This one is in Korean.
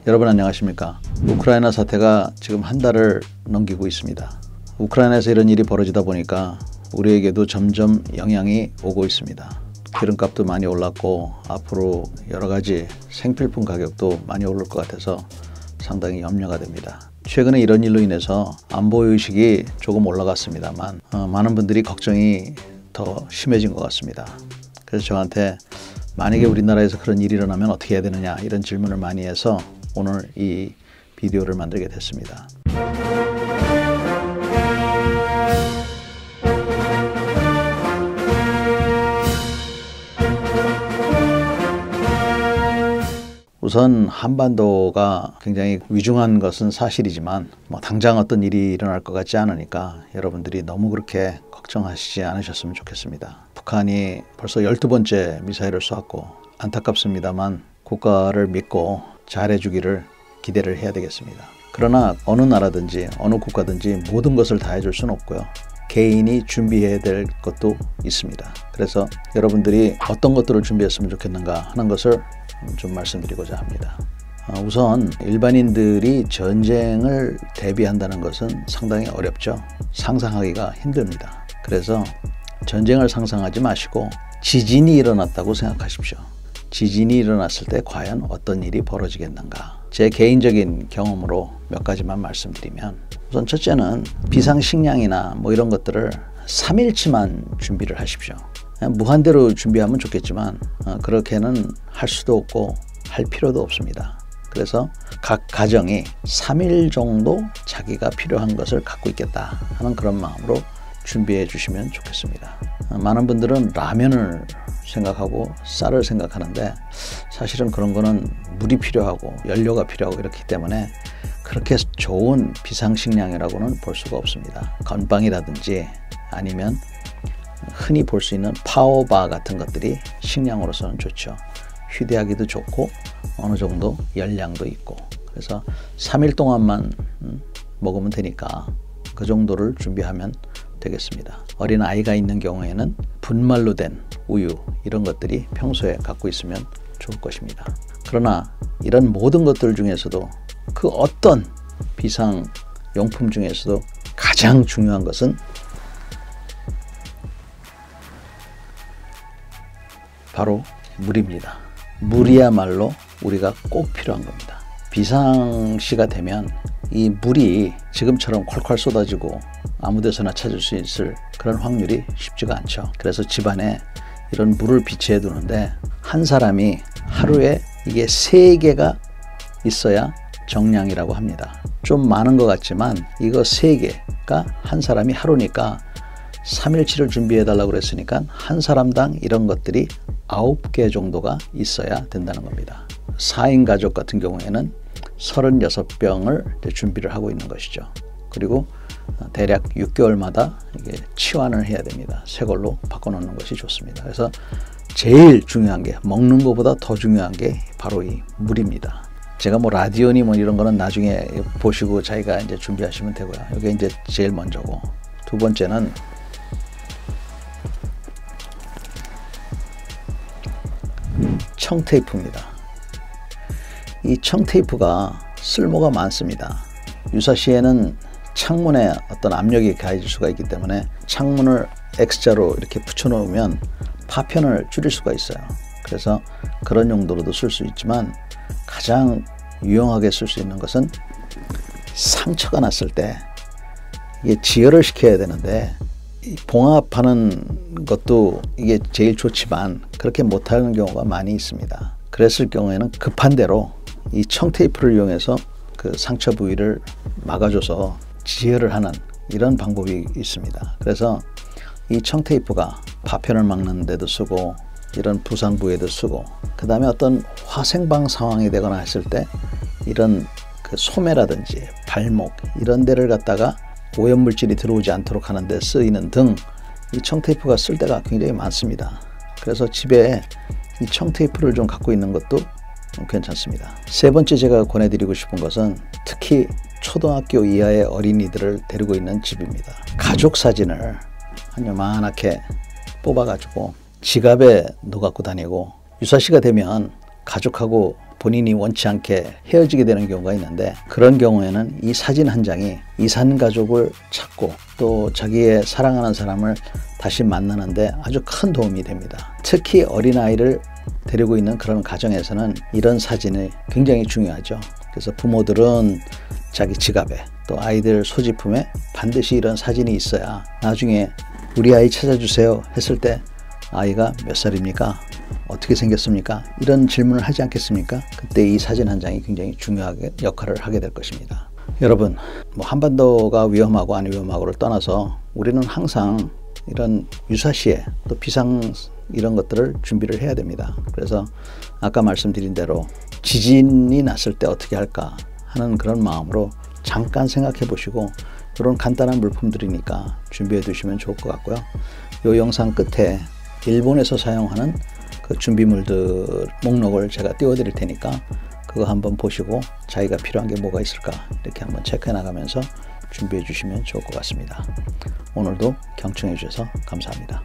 여러분 안녕하십니까? 우크라이나 사태가 지금 한 달을 넘기고 있습니다. 우크라이나에서 이런 일이 벌어지다 보니까 우리에게도 점점 영향이 오고 있습니다. 기름값도 많이 올랐고 앞으로 여러 가지 생필품 가격도 많이 오를 것 같아서 상당히 염려가 됩니다. 최근에 이런 일로 인해서 안보의식이 조금 올라갔습니다만 많은 분들이 걱정이 더 심해진 것 같습니다. 그래서 저한테 만약에 우리나라에서 그런 일이 일어나면 어떻게 해야 되느냐 이런 질문을 많이 해서 오늘 이 비디오를 만들게 됐습니다. 우선 한반도가 굉장히 위중한 것은 사실이지만 당장 어떤 일이 일어날 것 같지 않으니까 여러분들이 너무 그렇게 걱정하시지 않으셨으면 좋겠습니다. 북한이 벌써 12번째 미사일을 쏘았고 안타깝습니다만 국가를 믿고 잘해주기를 기대를 해야 되겠습니다. 그러나 어느 나라든지 어느 국가든지 모든 것을 다 해줄 수는 없고요. 개인이 준비해야 될 것도 있습니다. 그래서 여러분들이 어떤 것들을 준비했으면 좋겠는가 하는 것을 좀 말씀드리고자 합니다. 우선 일반인들이 전쟁을 대비한다는 것은 상당히 어렵죠. 상상하기가 힘듭니다. 그래서 전쟁을 상상하지 마시고 지진이 일어났다고 생각하십시오. 지진이 일어났을 때 과연 어떤 일이 벌어지겠는가. 제 개인적인 경험으로 몇 가지만 말씀드리면 우선 첫째는 비상식량이나 이런 것들을 3일치만 준비를 하십시오. 무한대로 준비하면 좋겠지만 그렇게는 할 수도 없고 할 필요도 없습니다. 그래서 각 가정이 3일 정도 자기가 필요한 것을 갖고 있겠다 하는 그런 마음으로 준비해 주시면 좋겠습니다. 많은 분들은 라면을 생각하고 쌀을 생각하는데 사실은 그런 거는 물이 필요하고 연료가 필요하고 이렇기 때문에 그렇게 좋은 비상식량이라고는 볼 수가 없습니다. 건빵이라든지 아니면 흔히 볼 수 있는 파워바 같은 것들이 식량으로서는 좋죠. 휴대하기도 좋고 어느 정도 열량도 있고 그래서 3일 동안만 먹으면 되니까 그 정도를 준비하면 되겠습니다. 어린 아이가 있는 경우에는 분말로 된 우유 이런 것들이 평소에 갖고 있으면 좋을 것입니다. 그러나 이런 모든 것들 중에서도 그 어떤 비상용품 중에서도 가장 중요한 것은 바로 물입니다. 물이야말로 우리가 꼭 필요한 겁니다. 비상시가 되면 이 물이 지금처럼 콸콸 쏟아지고 아무 데서나 찾을 수 있을 그런 확률이 쉽지가 않죠. 그래서 집안에 이런 물을 비치해 두는데 한 사람이 하루에 이게 3개가 있어야 정량이라고 합니다. 좀 많은 것 같지만 이거 3개가 한 사람이 하루니까 3일치를 준비해 달라고 그랬으니까 한 사람당 이런 것들이 9개 정도가 있어야 된다는 겁니다. 4인 가족 같은 경우에는 36병을 준비를 하고 있는 것이죠. 그리고 대략 6개월마다 이게 치환을 해야 됩니다. 새 걸로 바꿔놓는 것이 좋습니다. 그래서 제일 중요한 게 먹는 것보다 더 중요한 게 바로 이 물입니다. 제가 라디오니 이런 거는 나중에 보시고 자기가 이제 준비하시면 되고요. 이게 이제 제일 먼저고 두 번째는 청테이프입니다. 이 청테이프가 쓸모가 많습니다. 유사시에는 창문에 어떤 압력이 가해질 수가 있기 때문에 창문을 X자로 이렇게 붙여 놓으면 파편을 줄일 수가 있어요. 그래서 그런 용도로도 쓸 수 있지만 가장 유용하게 쓸 수 있는 것은 상처가 났을 때 이게 지혈을 시켜야 되는데 봉합하는 것도 이게 제일 좋지만 그렇게 못하는 경우가 많이 있습니다. 그랬을 경우에는 급한 대로 이 청테이프를 이용해서 그 상처 부위를 막아줘서 지혈을 하는 이런 방법이 있습니다. 그래서 이 청테이프가 파편을 막는 데도 쓰고 이런 부상 부위에도 쓰고 그 다음에 어떤 화생방 상황이 되거나 했을 때 이런 그 소매라든지 발목 이런 데를 갖다가 오염물질이 들어오지 않도록 하는 데 쓰이는 등 이 청테이프가 쓸 때가 굉장히 많습니다. 그래서 집에 이 청테이프를 좀 갖고 있는 것도 괜찮습니다. 세 번째 제가 권해드리고 싶은 것은 특히 초등학교 이하의 어린이들을 데리고 있는 집입니다. 가족 사진을 한 요만하게 뽑아가지고 지갑에 넣어 갖고 다니고 유사시가 되면 가족하고 본인이 원치 않게 헤어지게 되는 경우가 있는데, 그런 경우에는 이 사진 한 장이 이산 가족을 찾고 또 자기의 사랑하는 사람을 다시 만나는데 아주 큰 도움이 됩니다. 특히 어린아이를 데리고 있는 그런 가정에서는 이런 사진이 굉장히 중요하죠. 그래서 부모들은 자기 지갑에 또 아이들 소지품에 반드시 이런 사진이 있어야 나중에 우리 아이 찾아주세요 했을 때 아이가 몇 살입니까? 어떻게 생겼습니까? 이런 질문을 하지 않겠습니까? 그때 이 사진 한 장이 굉장히 중요하게 역할을 하게 될 것입니다. 여러분, 한반도가 위험하고 안 위험하고를 떠나서 우리는 항상 이런 유사시에 또 비상 이런 것들을 준비를 해야 됩니다. 그래서 아까 말씀드린 대로 지진이 났을 때 어떻게 할까 하는 그런 마음으로 잠깐 생각해 보시고, 이런 간단한 물품들이니까 준비해 두시면 좋을 것 같고요. 이 영상 끝에 일본에서 사용하는 그 준비물들 목록을 제가 띄워 드릴 테니까 그거 한번 보시고 자기가 필요한 게 뭐가 있을까 이렇게 한번 체크해 나가면서 준비해 주시면 좋을 것 같습니다. 오늘도 경청해 주셔서 감사합니다.